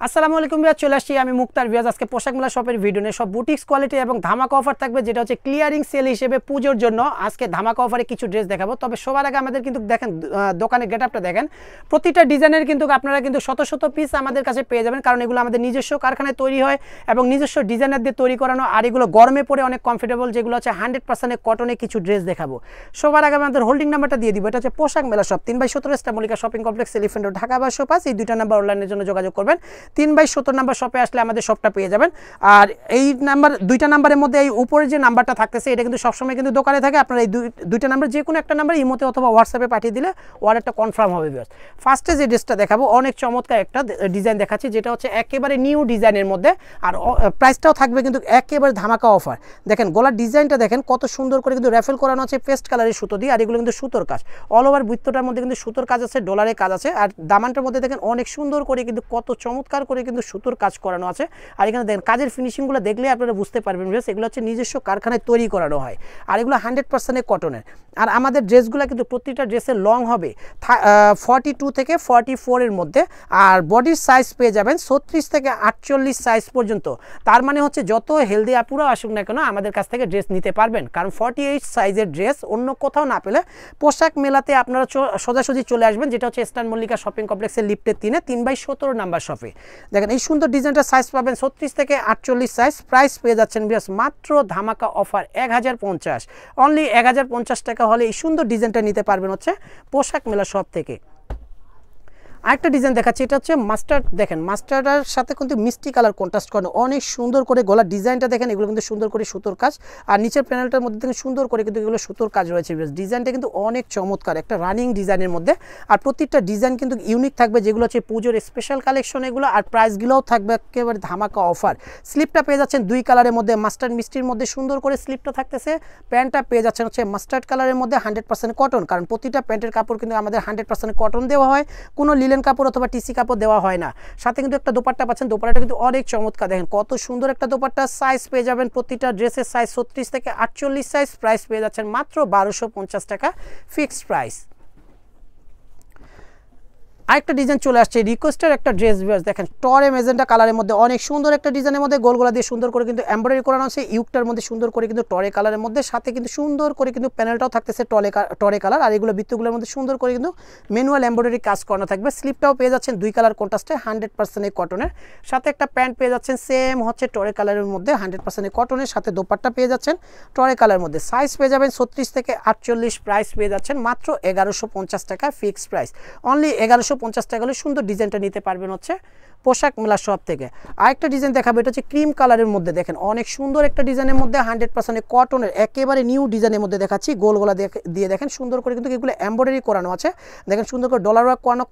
আসসালামু আলাইকুম ভিউয়ার, চলে আসছি আমি মুক্তার ভিউয়ার। আজকে পোশাক মেলা শপের ভিডিও নিয়ে সব বুটিক্স কোয়ালিটি এবং ধামাকা অফার থাকবে, যেটা হচ্ছে ক্লিয়ারিং সেল হিসেবে পুজোর জন্য আজকে ধামাকা অফারে কিছু ড্রেস দেখাবো। তবে সবার আগে আমাদের কিন্তু দেখেন দোকানের গেটআপটা দেখেন, প্রতিটা ডিজাইনের কিন্তু আপনারা কিন্তু শত শত পিস আমাদের কাছে পেয়ে যাবেন, কারণ এগুলো আমাদের নিজস্ব কারখানায় তৈরি হয় এবং নিজস্ব ডিজাইনার দিয়ে তৈরি করানো। আর এগুলো গরমে পরে অনেক কমফোর্টেবল, যেগুলো হচ্ছে 100% কটনে কিছু ড্রেস দেখাবো। সবার আগে আমাদের হোল্ডিং নাম্বারটা দিয়ে দিব। এটা হচ্ছে পোশাক মেলা shop 3/17 star Mallika shopping complex, elephant road, Dhaka 505। এই দুইটা নাম্বার অনলাইনের জন্য যোগাযোগ করবেন। 3/17 নাম্বার শপে আসলে আমাদের শপটা পেয়ে যাবেন। আর এই নাম্বার দুইটা নাম্বারের মধ্যে এই উপরে যে নাম্বারটা থাকতেছে এটা কিন্তু সবসময় কিন্তু দোকানে থাকে। আপনারা এই দুইটা নাম্বার যে কোনো একটা নাম্বার ইমোতে অথবা হোয়াটসঅ্যাপে পাঠিয়ে দিলে অর্ডারটা কনফার্ম হবে। ফার্স্টে যে ড্রেসটা দেখাবো অনেক চমৎকার একটা ডিজাইন দেখাচ্ছি, যেটা হচ্ছে একেবারে নিউ ডিজাইনের মধ্যে, আর প্রাইসটাও থাকবে কিন্তু একেবারে ধামাকা অফার। দেখেন গলার ডিজাইনটা দেখেন কত সুন্দর করে কিন্তু র্যাফেল করানো আছে পেস্ট কালারের সুতো দিয়ে, আর এগুলো কিন্তু সুতোর কাজ। অল ওভার বৃত্তটার মধ্যে কিন্তু সুতোর কাজ আছে, ডলারের কাজ আছে, আর দামানটার মধ্যে দেখেন অনেক সুন্দর করে কিন্তু কত চমৎকার করে কিন্তু সুতোর কাজ করানো আছে। আর এখানে দেখেন কাজের ফিনিশিংগুলো দেখলে আপনারা বুঝতে পারবেন এগুলো হচ্ছে নিজস্ব কারখানায় তৈরি করানো হয়, আর এগুলো 100% কটনের। আর আমাদের ড্রেসগুলো কিন্তু প্রতিটা ড্রেসের লং হবে 42 থেকে 44 এর মধ্যে, আর বডির সাইজ পেয়ে যাবেন 36 থেকে 48 সাইজ পর্যন্ত। তার মানে হচ্ছে যত হেলদি আপুরা আসুক না কেন আমাদের কাছ থেকে ড্রেস নিতে পারবেন, কারণ 48 সাইজের ড্রেস অন্য কোথাও না পেলে পোশাক মেলাতে আপনারা সোজাসুজি চলে আসবেন, যেটা হচ্ছে স্টার মল্লিকা শপিং কমপ্লেক্সের লিফটের 3/17 নাম্বার শপে। দেখেন এই সুন্দর ডিজাইনটা সাইজ পাবেন 36 থেকে 48 সাইজ। প্রাইস পেয়ে যাচ্ছেন বিয়াস মাত্র ধামাকা অফার 1050, অনলি 1050 টাকা হলে এই সুন্দর ডিজাইনটা নিতে পারবেন হচ্ছে পোশাক মেলা শপ থেকে। আরেকটা ডিজাইন দেখাচ্ছি, এটা হচ্ছে মাস্টার্ড। দেখেন মাস্টার্ডের সাথে কিন্তু মিষ্টি কালার কন্ট্রাস্ট করানো, অনেক সুন্দর করে গলার ডিজাইনটা দেখেন, এগুলো কিন্তু সুন্দর করে সুতোর কাজ, আর নিচের প্যানেলটার মধ্যে দেখেন সুন্দর করে কিন্তু এগুলো সুতোর কাজ রয়েছে। ডিজাইনটা কিন্তু অনেক চমৎকার একটা রানিং ডিজাইনের মধ্যে, আর প্রত্যেকটা ডিজাইন কিন্তু ইউনিক থাকবে, যেগুলো হচ্ছে পুজোর স্পেশাল কালেকশন এগুলো, আর প্রাইসগুলোও থাকবে একেবারে ধামাকা অফার। স্লিপটা পেয়ে যাচ্ছেন দুই কালারের মধ্যে, মাস্টার্ড মিষ্টির মধ্যে সুন্দর করে স্লিপটা থাকতেছে। প্যান্টটা পেয়ে যাচ্ছেন হচ্ছে মাস্টার্ড কালারের মধ্যে 100% কটন, কারণ প্রতিটা প্যান্টের কাপড় কিন্তু আমাদের 100% কটন দেওয়া হয়, কোনো লিলেন কাপড় অথবা টিসি কাপড় দেওয়া হয় না। সাথে কিন্তু একটা দোপাট্টা পাচ্ছেন, দোপাট্টাটা কিন্তু অনেক চমৎকার। দেখেন কত সুন্দর একটা দোপাট্টা। সাইজ পেয়ে যাবেন প্রতিটা ড্রেসের সাইজ 36 থেকে 48 সাইজ। প্রাইস পেয়ে যাচ্ছেন মাত্র 1250 টাকা ফিক্সড প্রাইস। আরেকটা ডিজাইন চলে আসছে, রিকোয়েস্টের একটা ড্রেস। দেখেন টরে মেজেন্টা কালারের মধ্যে অনেক সুন্দর একটা ডিজাইনের মধ্যে গোলগোলা দিয়ে সুন্দর করে কিন্তু এমব্রয়ডারি করানো আছে, ইউকটার মধ্যে সুন্দর করে কিন্তু টরে কালারের মধ্যে, সাথে কিন্তু সুন্দর করে কিন্তু প্যানেলটাও থাকতেছে টরে কালার, আর এগুলো বৃত্তগুলোর মধ্যে সুন্দর করে কিন্তু ম্যানুয়াল এমব্রয়ডারি কাজ করানো থাকবে। স্লিপটাও পেয়ে যাচ্ছেন দুই কালার কন্ট্রাস্টে 100% কটনের, সাথে একটা প্যান্ট পেয়ে যাচ্ছেন সেম হচ্ছে টরে কালারের মধ্যে 100% কটনের, সাথে দোপাট্টা পেয়ে যাচ্ছেন টরে কালারের মধ্যে। সাইজ পেয়ে যাবেন 36 থেকে 48। প্রাইস পেয়ে যাচ্ছেন মাত্র 1150 টাকা ফিক্সড প্রাইস। অনলি 1150 টাকা হলে সুন্দর ডিজাইনটা নিতে পারবেন হচ্ছে পোশাক মেলা শপ থেকে। আরেকটা ডিজাইন দেখাবো, এটা হচ্ছে ক্রিম কালারের মধ্যে। দেখেন অনেক সুন্দর একটা ডিজাইনের মধ্যে 100% কটনের একেবারে নিউ ডিজাইনের মধ্যে দেখাচ্ছি। গোলগোলা দিয়ে দেখেন সুন্দর করে কিন্তু এগুলো এমব্রয়ডারি করানো আছে, দেখেন সুন্দর করে ডলার ওয়ার্ক করানো,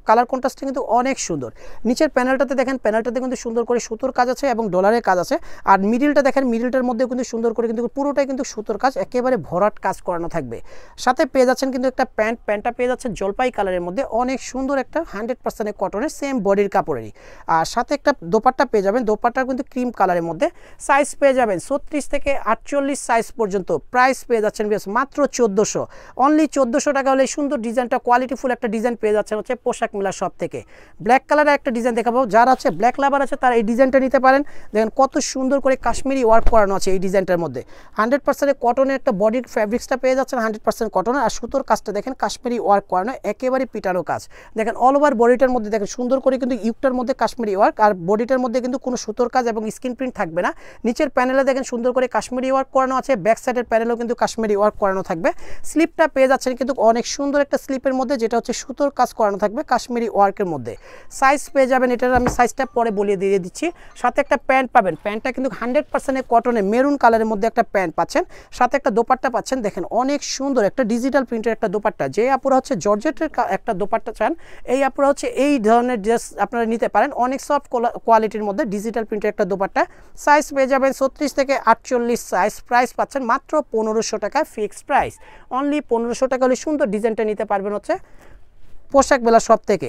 কালার কন্ট্রাস্টটা কিন্তু অনেক সুন্দর। নিচের প্যানেলটাতে দেখেন, প্যানেলটাতে কিন্তু সুন্দর করে সুতোর কাজ আছে এবং ডলারের কাজ আছে, আর মিডিলটা দেখেন, মিডিলটার মধ্যে কিন্তু সুন্দর করে কিন্তু পুরোটাই কিন্তু সুতোর কাজ, একেবারে ভরাট কাজ করানো থাকবে। সাথে পেয়ে যাচ্ছেন কিন্তু একটা প্যান্টটা পেয়ে যাচ্ছে জলপাই কালারের মধ্যে, অনেক সুন্দর একটা 100% কটনের সেম বডির কাপড়েরই, আর সাথে একটা দোপাট্টা পেয়ে যাবেন, দোপাট্টা কিন্তু ক্রিম কালারের মধ্যে। সাইজ পেয়ে যাবেন 36 থেকে 48 সাইজ পর্যন্ত। প্রাইস পেয়ে যাচ্ছেন বেশ মাত্র 1400, অনলি 1400 টাকা হলে সুন্দর ডিজাইনটা কোয়ালিটিফুল একটা ডিজাইন পেয়ে যাচ্ছেন হচ্ছে পোশাক মেলা শপ থেকে। ব্ল্যাক কালারের একটা ডিজাইন দেখাবো, যারা আছে ব্ল্যাক লাভার আছে তারা এই ডিজাইনটা নিতে পারেন। দেখেন কত সুন্দর করে কাশ্মীরি ওয়ার্ক করানো আছে এই ডিজাইনটার মধ্যে, 100% কটনের একটা বডির ফ্যাব্রিক্সটা পেয়ে যাচ্ছেন 100% কটনের, আর সুতোর কাজটা দেখেন কাশ্মীরি ওয়ার্ক করানো, একেবারে পিটানো কাজ। দেখেন অল ওভার বডিটার মধ্যে দেখেন সুন্দর করে কিন্তু ইউকটার মধ্যে কাশ্মীরি ওয়ার্ক, আর বডিটার মধ্যে কিন্তু কোনো সুতোর কাজ এবং স্ক্রিন প্রিন্ট থাকবে না। নিচের প্যানেলে দেখেন সুন্দর করে কাশ্মীরি ওয়ার্ক করানো আছে, ব্যাক সাইডের প্যানেলেও কিন্তু কাশ্মীরি ওয়ার্ক করানো থাকবে। স্লিপটা পেয়ে যাচ্ছেন কিন্তু অনেক সুন্দর একটা স্লিপের মধ্যে, যেটা হচ্ছে সুতোর কাজ করানো থাকবে কাশ্মীরি ওয়ার্কের মধ্যে। সাইজ পেয়ে যাবেন, এটার আমি সাইজটা পরে বলিয়ে দিয়ে দিচ্ছি। সাথে একটা প্যান্ট পাবেন, প্যান্টটা কিন্তু 100% কটনের মেরুন কালারের মধ্যে একটা প্যান্ট পাচ্ছেন, সাথে একটা দোপাট্টা পাচ্ছেন। দেখেন অনেক সুন্দর একটা ডিজিটাল প্রিন্টের একটা দোপাট্টা, যে আপুরা হচ্ছে জর্জেটের একটা দোপাট্টা চান এই আপুরা হচ্ছে এই ধরনের ড্রেস আপনারা নিতে পারেন, অনেক সফট কোয়ালিটির মধ্যে ডিজিটাল প্রিন্টের একটা দোপাট্টা। সাইজ পেয়ে যাবেন 36 থেকে 48 সাইজ। প্রাইস পাচ্ছেন মাত্র 1500 টাকা ফিক্সড প্রাইস। অনলি 1500 টাকা হলে সুন্দর ডিজাইনটা নিতে পারবেন হচ্ছে পোশাক মেলা শপ থেকে।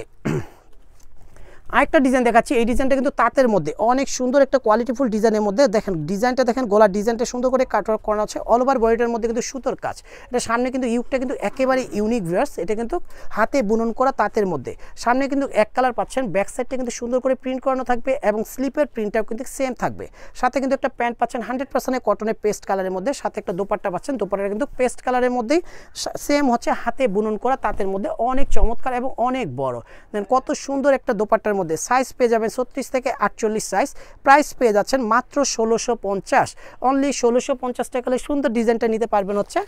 আরেকটা ডিজাইন দেখাচ্ছি, এই ডিজাইনটা কিন্তু তাঁতের মধ্যে অনেক সুন্দর একটা কোয়ালিটিফুল ডিজাইনের মধ্যে। দেখেন ডিজাইনটা দেখেন, গলার ডিজাইনটা সুন্দর করে কাটওয়ার্ক করা আছে, অল ওভার বডিটার মধ্যে কিন্তু সুতোর কাজ। এটা সামনে কিন্তু ইউকটা কিন্তু একেবারে ইউনিক ভিউয়ার্স, এটা কিন্তু হাতে বুনন করা তাঁতের মধ্যে। সামনে কিন্তু এক কালার পাচ্ছেন, ব্যাক সাইডটা কিন্তু সুন্দর করে প্রিন্ট করানো থাকবে এবং স্লিপের প্রিন্টটাও কিন্তু সেম থাকবে। সাথে কিন্তু একটা প্যান্ট পাচ্ছেন 100% কটনের পেস্ট কালারের মধ্যে, সাথে একটা দোপাট্টা পাচ্ছেন, দোপাট্টাটা কিন্তু পেস্ট কালারের মধ্যেই সেম হচ্ছে হাতে বুনন করা তাঁতের মধ্যে, অনেক চমৎকার এবং অনেক বড়। দেন কত সুন্দর একটা দোপাট্টার মধ্যে, সাইজ পেয়ে যাবেন 36 থেকে 48 সাইজ, প্রাইস পেয়ে যাচ্ছেন মাত্র 1650, অনলি 1650 টাকা। সুন্দর ডিজাইনটা নিতে পারবেন হচ্ছে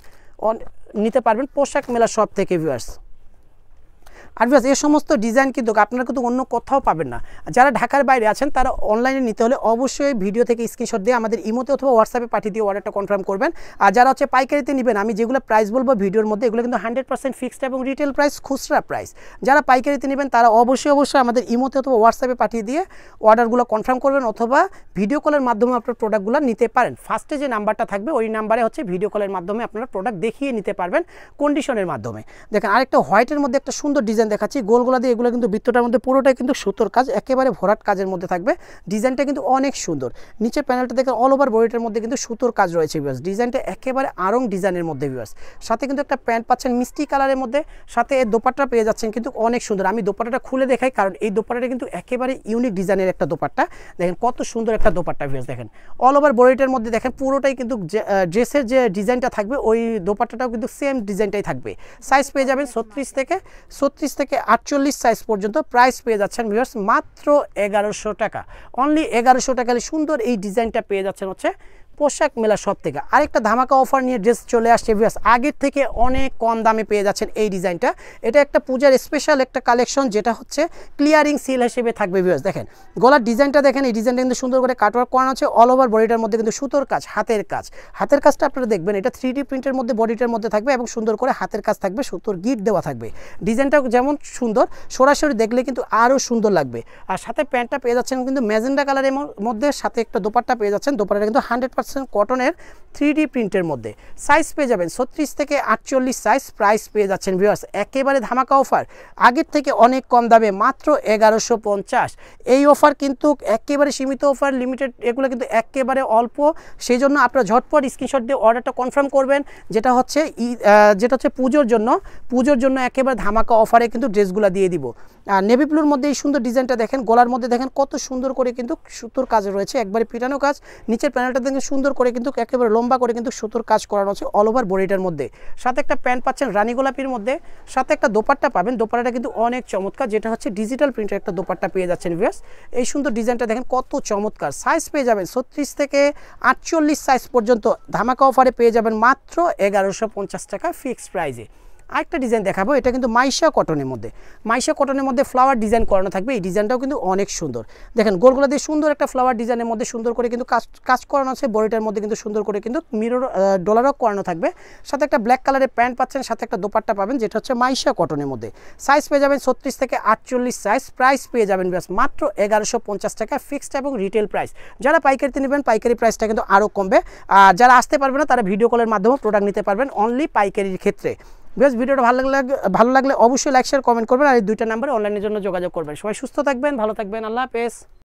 নিতে পারবেন পোশাক মেলা শপ থেকে ভিউয়ার্স। আর ভিউয়ার্স এই সমস্ত ডিজাইন কিন্তু আপনারা কিন্তু অন্য কোথাও পাবেন না। যারা ঢাকার বাইরে আছেন তারা অনলাইনে নিতে হলে অবশ্যই ভিডিও থেকে স্ক্রিনশট দিয়ে আমাদের ইমোতে অথবা হোয়াটসঅ্যাপে পাঠিয়ে দিয়ে অর্ডারটা কনফার্ম করবেন। আর যারা হচ্ছে পাইকারিতে নেবেন, আমি যেগুলো প্রাইস বলবো ভিডিওর মধ্যে, এগুলো কিন্তু 100% ফিক্সড এবং রিটেল প্রাইস, খুচরা প্রাইস। যারা পাইকারিতে নেবেন তারা অবশ্যই আমাদের ইমোতে অথবা হোয়াটসঅ্যাপে পাঠিয়ে দিয়ে অর্ডারগুলো কনফার্ম করবেন, অথবা ভিডিও কলের মাধ্যমে আপনার প্রোডাক্টগুলো নিতে পারেন। ফার্স্টে যে নাম্বারটা থাকবে ওই নাম্বারে হচ্ছে ভিডিও কলের মাধ্যমে আপনারা প্রোডাক্ট দেখিয়ে নিতে পারবেন কন্ডিশনের মাধ্যমে। দেখেন আরেকটা হোয়াইটের মধ্যে একটা সুন্দর ডিজাইন দেখাচ্ছি, গোলগোলা দিয়ে, এগুলো কিন্তু বৃত্তটার মধ্যে পুরোটাই কিন্তু সুতোর কাজ, একেবারে ভরাট কাজের মধ্যে থাকবে। ডিজাইনটা কিন্তু অনেক সুন্দর, নিচের প্যানেলটা দেখেন অল ওভার বডিটার মধ্যে কিন্তু সুতোর কাজ রয়েছে ভিউয়ার্স। ডিজাইনটা একেবারে আরং ডিজাইনের মধ্যে ভিউয়ার্স। সাথে কিন্তু একটা প্যান্ট পাচ্ছেন মিষ্টি কালারের মধ্যে, সাথে এর দোপাট্টা পেয়ে যাচ্ছেন কিন্তু অনেক সুন্দর। আমি দোপাট্টাটা খুলে দেখাই, কারণ এই দোপাট্টাটা কিন্তু একেবারে ইউনিক ডিজাইনের একটা দোপাট্টা। দেখেন কত সুন্দর একটা দোপাট্টা ভিউয়ার্স। দেখেন অল ওভার বডিটার মধ্যে দেখেন পুরোটাই কিন্তু ড্রেসের যে ডিজাইনটা থাকবে ওই দোপাট্টাটাও কিন্তু সেম ডিজাইনটাই থাকবে। সাইজ পেয়ে যাবেন 36 থেকে 48 সাইজ পর্যন্ত, প্রাইস পেয়ে যাচ্ছেন ভিউয়ার্স মাত্র 1100 টাকা, অনলি 1100 টাকা। সুন্দর এই ডিজাইনটা পেয়ে যাচ্ছেন হচ্ছে পোশাক মেলা সব থেকে। আরেকটা ধামাকা অফার নিয়ে ড্রেস চলে আসছে ভিউয়ার্স, আগের থেকে অনেক কম দামে পেয়ে যাচ্ছেন এই ডিজাইনটা। এটা একটা পূজার স্পেশাল একটা কালেকশন, যেটা হচ্ছে ক্লিয়ারিং সেল হিসেবে থাকবে ভিউয়ার্স। দেখেন গলার ডিজাইনটা দেখেন, এই ডিজাইনটা কিন্তু সুন্দর করে কাটওয়ার্ক করানো আছে, অল ওভার বডিটার মধ্যে কিন্তু সুতোর কাজ, হাতের কাজ। হাতের কাজটা আপনারা দেখবেন এটা 3D প্রিন্টের মধ্যে বডিটার মধ্যে থাকবে এবং সুন্দর করে হাতের কাজ থাকবে, সুতোর গিট দেওয়া থাকবে। ডিজাইনটা যেমন সুন্দর, সরাসরি দেখলে কিন্তু আরও সুন্দর লাগবে। আর সাথে প্যান্টটা পেয়ে যাচ্ছেন কিন্তু ম্যাজেন্ডা কালারের মধ্যে, সাথে একটা দোপাট্টা পেয়ে যাচ্ছেন, দোপাট্টাটা কিন্তু 100% কটনের 3D প্রিন্টের মধ্যে। সাইজ পেয়ে যাবেন 36 থেকে 48 সাইজ, প্রাইস পেয়ে যাচ্ছেন ভিউয়ার্স একেবারে ধামাকা অফার, আগের থেকে অনেক কম দামে মাত্র 1150। এই অফার কিন্তু একেবারে সীমিত অফার, লিমিটেড, এগুলো কিন্তু একেবারে অল্প। সেই জন্য আপনারা ঝটপট স্ক্রিনশট দিয়ে অর্ডারটা কনফার্ম করবেন, যেটা হচ্ছে পুজোর জন্য একেবারে ধামাকা অফারে কিন্তু ড্রেসগুলো দিয়ে দিব। আর নেভি ব্লুর মধ্যে এই সুন্দর ডিজাইনটা দেখেন, গলার মধ্যে দেখেন কত সুন্দর করে কিন্তু সুতোর কাজ রয়েছে, একবারে পিটানো কাজ। নিচের প্যানেলটা দেখেন সুন্দর করে কিন্তু একেবারে লম্বা করে কিন্তু সুতোর কাজ করানো আছে অল ওভার বডিটার মধ্যে। সাথে একটা প্যান্ট পাচ্ছেন রানী গোলাপির মধ্যে, সাথে একটা দোপাট্টা পাবেন, দোপাট্টাটা কিন্তু অনেক চমৎকার, যেটা হচ্ছে ডিজিটাল প্রিন্টের একটা দোপাট্টা পেয়ে যাচ্ছেন ভিউয়ার্স। এই সুন্দর ডিজাইনটা দেখেন কত চমৎকার। সাইজ পেয়ে যাবেন 36 থেকে 48 সাইজ পর্যন্ত, ধামাকা অফারে পেয়ে যাবেন মাত্র 1150 টাকা ফিক্সড প্রাইজে। আরেকটা ডিজাইন দেখাবো, এটা কিন্তু মাইশা কটনের মধ্যে ফ্লাওয়ার ডিজাইন করানো থাকবে। এই ডিজাইনটাও কিন্তু অনেক সুন্দর। দেখেন গোলগোলা দিয়ে সুন্দর একটা ফ্লাওয়ার ডিজাইনের মধ্যে সুন্দর করে কিন্তু কাজ করানো আছে, বডিটার মধ্যে কিন্তু সুন্দর করে কিন্তু মিরর ডলারও করানো থাকবে। সাথে একটা ব্ল্যাক কালারের প্যান্ট পাচ্ছেন, সাথে একটা দোপাট্টা পাবেন, যেটা হচ্ছে মাইশা কটনের মধ্যে। সাইজ পেয়ে যাবেন 36 থেকে 48 সাইজ, প্রাইস পেয়ে যাবেন মাত্র 1150 টাকা ফিক্সড এবং রিটেল প্রাইস। যারা পাইকারিতে নেবেন পাইকারি প্রাইসটা কিন্তু আরও কমবে, আর যারা আসতে পারবে না তারা ভিডিও কলের মাধ্যমে প্রোডাক্ট নিতে পারবেন অনলি পাইকারির ক্ষেত্রে। বেশ ভিডিওটা ভালো লাগলে অবশ্যই লাইক শেয়ার কমেন্ট করবেন, আর এই দুইটা নাম্বারে অনলাইনের জন্য যোগাযোগ করবেন। সবাই সুস্থ থাকবেন, ভালো থাকবেন, আল্লাহ হাফেজ।